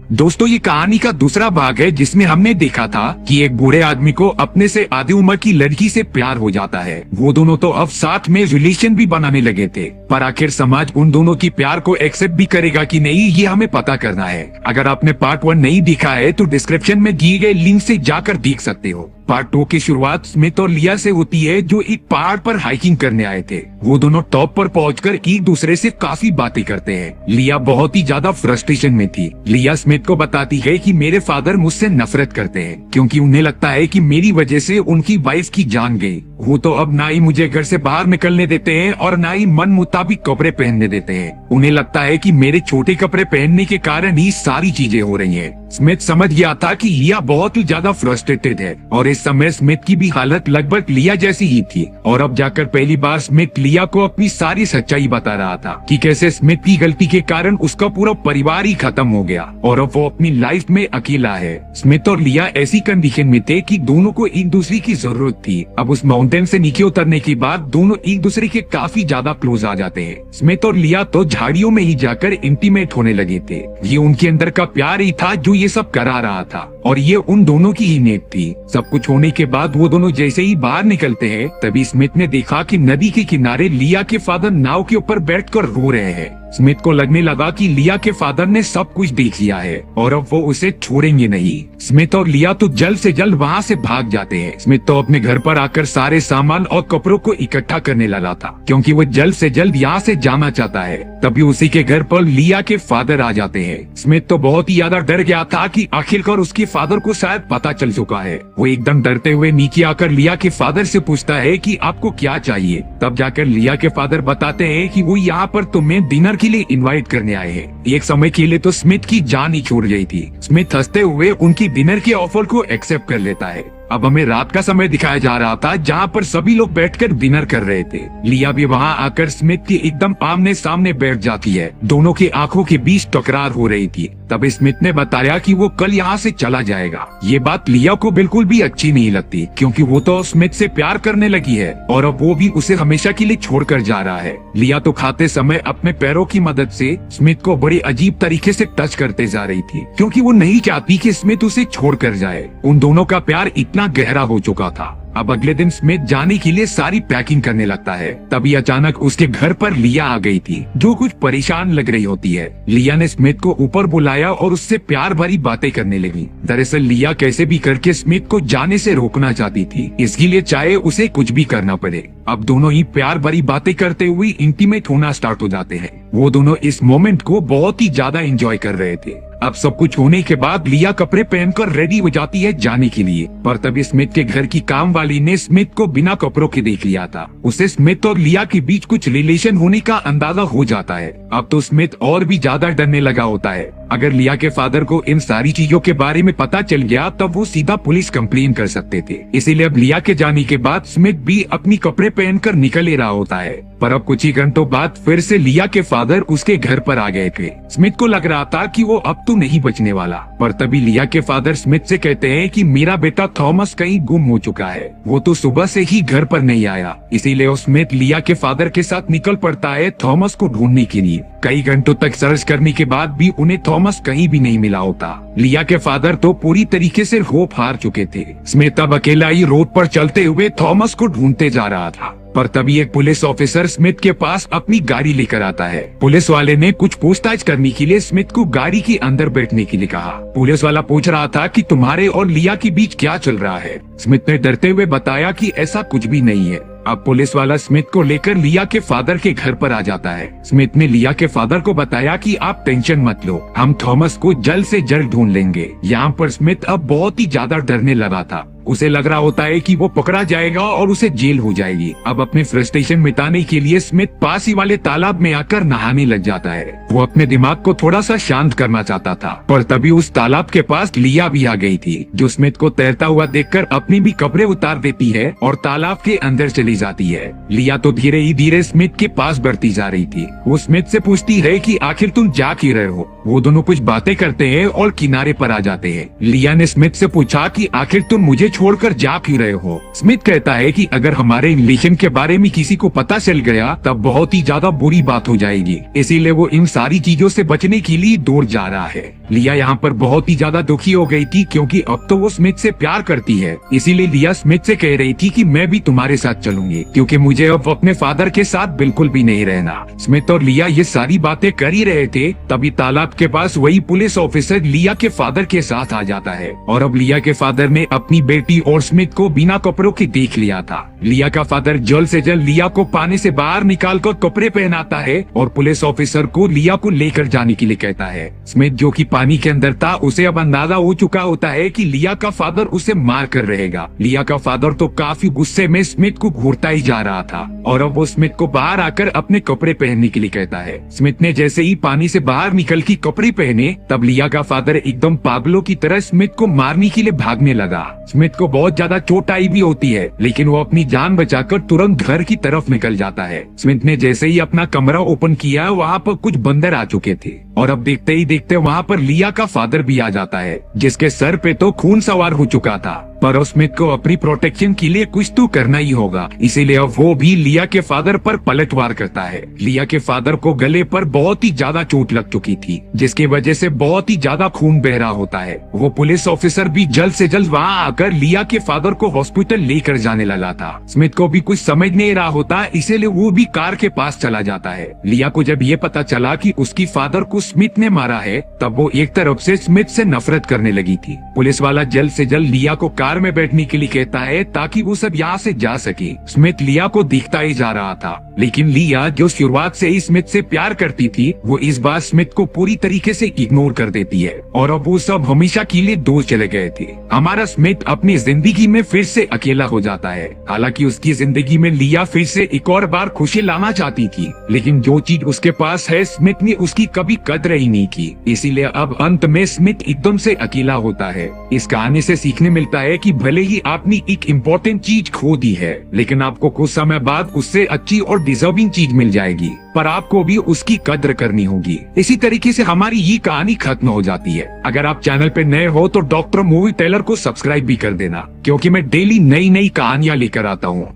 दोस्तों, ये कहानी का दूसरा भाग है जिसमें हमने देखा था कि एक बूढ़े आदमी को अपने से आधी उम्र की लड़की से प्यार हो जाता है। वो दोनों तो अब साथ में रिलेशन भी बनाने लगे थे, पर आखिर समाज उन दोनों की प्यार को एक्सेप्ट भी करेगा कि नहीं, ये हमें पता करना है। अगर आपने पार्ट 1 नहीं देखा है तो डिस्क्रिप्शन में दिए गए लिंक से जाकर देख सकते हो। पार्ट 2 की शुरुआत स्मिथ और लिया से होती है, जो एक पहाड़ पर हाइकिंग करने आए थे। वो दोनों टॉप पर पहुंचकर एक दूसरे से काफी बातें करते हैं। लिया बहुत ही ज्यादा फ्रस्ट्रेशन में थी। लिया स्मिथ को बताती है कि मेरे फादर मुझसे नफरत करते हैं क्योंकि उन्हें लगता है कि मेरी वजह से उनकी वाइफ की जान गई। वो तो अब ना ही मुझे घर से बाहर निकलने देते हैं और ना ही मन मुताबिक कपड़े पहनने देते हैं। उन्हें लगता है कि मेरे छोटे कपड़े पहनने के कारण ही सारी चीजें हो रही हैं। स्मिथ समझ गया था कि लिया बहुत ही ज्यादा फ्रस्ट्रेटेड है और इस समय स्मिथ की भी हालत लगभग लिया जैसी ही थी। और अब जाकर पहली बार स्मिथ लिया को अपनी सारी सच्चाई बता रहा था कि कैसे स्मिथ की गलती के कारण उसका पूरा परिवार ही खत्म हो गया और अब वो अपनी लाइफ में अकेला है। स्मिथ और लिया ऐसी कंडीशन में थे कि दोनों को एक दूसरे की जरूरत थी। अब उस माउंटेन से नीचे उतरने के बाद दोनों एक दूसरे के काफी ज्यादा क्लोज आ जाते हैं। स्मिथ और लिया तो झाड़ियों में ही जाकर इंटीमेट होने लगे थे। ये उनके अंदर का प्यार ही था जो ये सब करा रहा था और ये उन दोनों की ही नेक थी। सब कुछ होने के बाद वो दोनों जैसे ही बाहर निकलते हैं, तभी स्मिथ ने देखा कि नदी के किनारे लिया के फादर नाव के ऊपर बैठकर रो रहे हैं। स्मिथ को लगने लगा कि लिया के फादर ने सब कुछ देख लिया है और अब वो उसे छोड़ेंगे नहीं। स्मिथ और लिया तो जल्द से जल्द वहाँ से भाग जाते हैं। स्मिथ तो अपने घर पर आकर सारे सामान और कपड़ों को इकट्ठा करने लगा था क्योंकि वो जल्द से जल्द यहाँ से जाना चाहता है। तभी उसी के घर पर लिया के फादर आ जाते हैं। स्मिथ तो बहुत ही ज्यादा डर गया था कि आखिरकार उसके फादर को शायद पता चल चुका है। वो एकदम डरते हुए नीचे आकर लिया के फादर से पूछता है कि आपको क्या चाहिए। तब जाकर लिया के फादर बताते हैं कि वो यहाँ पर तुम्हें डिनर के लिए इनवाइट करने आए हैं। एक समय के लिए तो स्मिथ की जान ही छोड़ गई थी। स्मिथ हंसते हुए उनकी डिनर के ऑफर को एक्सेप्ट कर लेता है। अब हमें रात का समय दिखाया जा रहा था जहाँ पर सभी लोग बैठकर डिनर कर रहे थे। लिया भी वहाँ आकर स्मिथ की एकदम आमने सामने बैठ जाती है। दोनों की आंखों के बीच टकरार हो रही थी। तब स्मिथ ने बताया कि वो कल यहाँ से चला जाएगा। ये बात लिया को बिल्कुल भी अच्छी नहीं लगती क्योंकि वो तो स्मिथ से प्यार करने लगी है और अब वो भी उसे हमेशा के लिए छोड़कर जा रहा है। लिया तो खाते समय अपने पैरों की मदद से स्मिथ को बड़ी अजीब तरीके से टच करते जा रही थी क्योंकि वो नहीं चाहती कि स्मिथ उसे छोड़कर जाए। उन दोनों का प्यार इतना गहरा हो चुका था। अब अगले दिन स्मिथ जाने के लिए सारी पैकिंग करने लगता है। तभी अचानक उसके घर पर लिया आ गई थी जो कुछ परेशान लग रही होती है। लिया ने स्मिथ को ऊपर बुलाया और उससे प्यार भरी बातें करने लगी। दरअसल लिया कैसे भी करके स्मिथ को जाने से रोकना चाहती थी, इसके लिए चाहे उसे कुछ भी करना पड़े। अब दोनों ही प्यार भरी बातें करते हुए इंटीमेट होना स्टार्ट हो जाते हैं। वो दोनों इस मोमेंट को बहुत ही ज्यादा एंजॉय कर रहे थे। अब सब कुछ होने के बाद लिया कपड़े पहनकर रेडी हो जाती है जाने के लिए, पर तभी स्मिथ के घर की काम वाली ने स्मिथ को बिना कपड़ों के देख लिया था। उसे स्मिथ और लिया के बीच कुछ रिलेशन होने का अंदाजा हो जाता है। अब तो स्मिथ और भी ज्यादा डरने लगा होता है। अगर लिया के फादर को इन सारी चीजों के बारे में पता चल गया तब वो सीधा पुलिस कंप्लेन कर सकते थे। इसीलिए अब लिया के जाने के बाद स्मिथ भी अपनी कपड़े पहनकर निकल ही रहा होता है। पर अब कुछ ही घंटों बाद फिर से लिया के फादर उसके घर पर आ गए थे। स्मिथ को लग रहा था कि वो अब तो नहीं बचने वाला, पर तभी लिया के फादर स्मिथ से कहते हैं कि मेरा बेटा थॉमस कहीं गुम हो चुका है। वो तो सुबह से ही घर पर नहीं आया। इसीलिए स्मिथ लिया के फादर के साथ निकल पड़ता है थॉमस को ढूंढने के लिए। कई घंटों तक सर्च करने के बाद भी उन्हें थॉमस कहीं भी नहीं मिला होता। लिया के फादर तो पूरी तरीके से होप हार चुके थे। स्मिथ अब अकेला ही रोड पर चलते हुए थॉमस को ढूंढते जा रहा था। पर तभी एक पुलिस ऑफिसर स्मिथ के पास अपनी गाड़ी लेकर आता है। पुलिस वाले ने कुछ पूछताछ करने के लिए स्मिथ को गाड़ी के अंदर बैठने के लिए कहा। पुलिस वाला पूछ रहा था कि तुम्हारे और लिया के बीच क्या चल रहा है। स्मिथ ने डरते हुए बताया कि ऐसा कुछ भी नहीं है। अब पुलिस वाला स्मिथ को लेकर लिया के फादर के घर पर आ जाता है। स्मिथ ने लिया के फादर को बताया कि आप टेंशन मत लो, हम थॉमस को जल्द से जल्द ढूंढ लेंगे। यहाँ पर स्मिथ अब बहुत ही ज्यादा डरने लगा था। उसे लग रहा होता है कि वो पकड़ा जाएगा और उसे जेल हो जाएगी। अब अपने फ्रस्ट्रेशन मिटाने के लिए स्मिथ पास ही वाले तालाब में आकर नहाने लग जाता है। वो अपने दिमाग को थोड़ा सा शांत करना चाहता था, पर तभी उस तालाब के पास लिया भी आ गई थी, जो स्मिथ को तैरता हुआ देखकर अपनी भी कपड़े उतार देती है और तालाब के अंदर चली जाती है। लिया तो धीरे ही धीरे स्मिथ के पास बढ़ती जा रही थी। वो स्मिथ से पूछती है कि आखिर तुम जा क्यों रहे हो। वो दोनों कुछ बातें करते हैं और किनारे पर आ जाते हैं। लिया ने स्मिथ से पूछा कि आखिर तुम मुझे छोड़कर जा क्यों रहे हो। स्मिथ कहता है कि अगर हमारे रिलेशन के बारे में किसी को पता चल गया तब बहुत ही ज्यादा बुरी बात हो जाएगी, इसीलिए वो इन सारी चीजों से बचने के लिए दूर जा रहा है। लिया यहाँ पर बहुत ही ज्यादा दुखी हो गई थी क्योंकि अब तो वो स्मिथ से प्यार करती है। इसीलिए लिया स्मिथ से कह रही थी कि मैं भी तुम्हारे साथ चलूंगी क्योंकि मुझे अब अपने फादर के साथ बिल्कुल भी नहीं रहना। स्मिथ और लिया ये सारी बातें कर ही रहे थे, तभी तालाब के पास वही पुलिस ऑफिसर लिया के फादर के साथ आ जाता है और अब लिया के फादर ने अपनी बेटी और स्मिथ को बिना कपड़ों के देख लिया था। लिया का फादर जल्द से जल्द लिया को पानी से बाहर निकालकर कपड़े पहनाता है और पुलिस ऑफिसर को लिया को लेकर जाने के लिए कहता है। स्मिथ जो कि पानी के अंदर था, उसे अब अंदाजा हो चुका होता है कि लिया का फादर उसे मार कर रहेगा। लिया का फादर तो काफी गुस्से में स्मिथ को घूरता ही जा रहा था और अब वो स्मिथ को बाहर आकर अपने कपड़े पहनने के लिए कहता है। स्मिथ ने जैसे ही पानी से बाहर निकल के कपड़े पहने, तब लिया का फादर एकदम पागलों की तरह स्मिथ को मारने के लिए भागने लगा। स्मिथ को बहुत ज्यादा चोट आई भी होती है, लेकिन वो अपनी जान बचाकर तुरंत घर की तरफ निकल जाता है। स्मिथ ने जैसे ही अपना कमरा ओपन किया, वहाँ पर कुछ बंदर आ चुके थे और अब देखते ही देखते वहाँ पर लिया का फादर भी आ जाता है, जिसके सर पे तो खून सवार हो चुका था। पर स्मिथ को अपनी प्रोटेक्शन के लिए कुछ तो करना ही होगा, इसीलिए अब वो भी लिया के फादर पर पलटवार करता है। लिया के फादर को गले पर बहुत ही ज्यादा चोट लग चुकी थी, जिसकी वजह से बहुत ही ज्यादा खून बह रहा होता है। वो पुलिस ऑफिसर भी जल्द से जल्द वहाँ आकर लिया के फादर को हॉस्पिटल लेकर जाने लगा था। स्मिथ को भी कुछ समझ नहीं रहा होता, इसीलिए वो भी कार के पास चला जाता है। लिया को जब ये पता चला कि उसकी फादर को स्मिथ ने मारा है, तब वो एक तरफ से स्मिथ से नफरत करने लगी थी। पुलिस वाला जल्द से जल्द लिया को कार में बैठने के लिए कहता है ताकि वो सब यहाँ से जा सके। स्मिथ लिया को दिखता ही जा रहा था, लेकिन लिया जो शुरुआत से ही स्मिथ से प्यार करती थी, वो इस बार स्मिथ को पूरी तरीके से इग्नोर कर देती है और अब वो सब हमेशा के लिए दूर चले गए थे। हमारा स्मिथ अपनी जिंदगी में फिर से अकेला हो जाता है। हालांकि उसकी जिंदगी में लिया फिर से एक और बार खुशी लाना चाहती थी, लेकिन जो चीज उसके पास है स्मिथ ने उसकी कभी कदर ही नहीं की। इसीलिए अब अंत में स्मिथ एकदम से अकेला होता है। इस कहानी से सीखने मिलता है कि भले ही आपने एक इम्पोर्टेंट चीज खो दी है, लेकिन आपको कुछ समय बाद उससे अच्छी और डिजर्विंग चीज मिल जाएगी, पर आपको भी उसकी कद्र करनी होगी। इसी तरीके से हमारी ये कहानी खत्म हो जाती है। अगर आप चैनल पे नए हो तो डॉक्टर मूवी टेलर को सब्सक्राइब भी कर देना, क्योंकि मैं डेली नई नई कहानियां लेकर आता हूँ।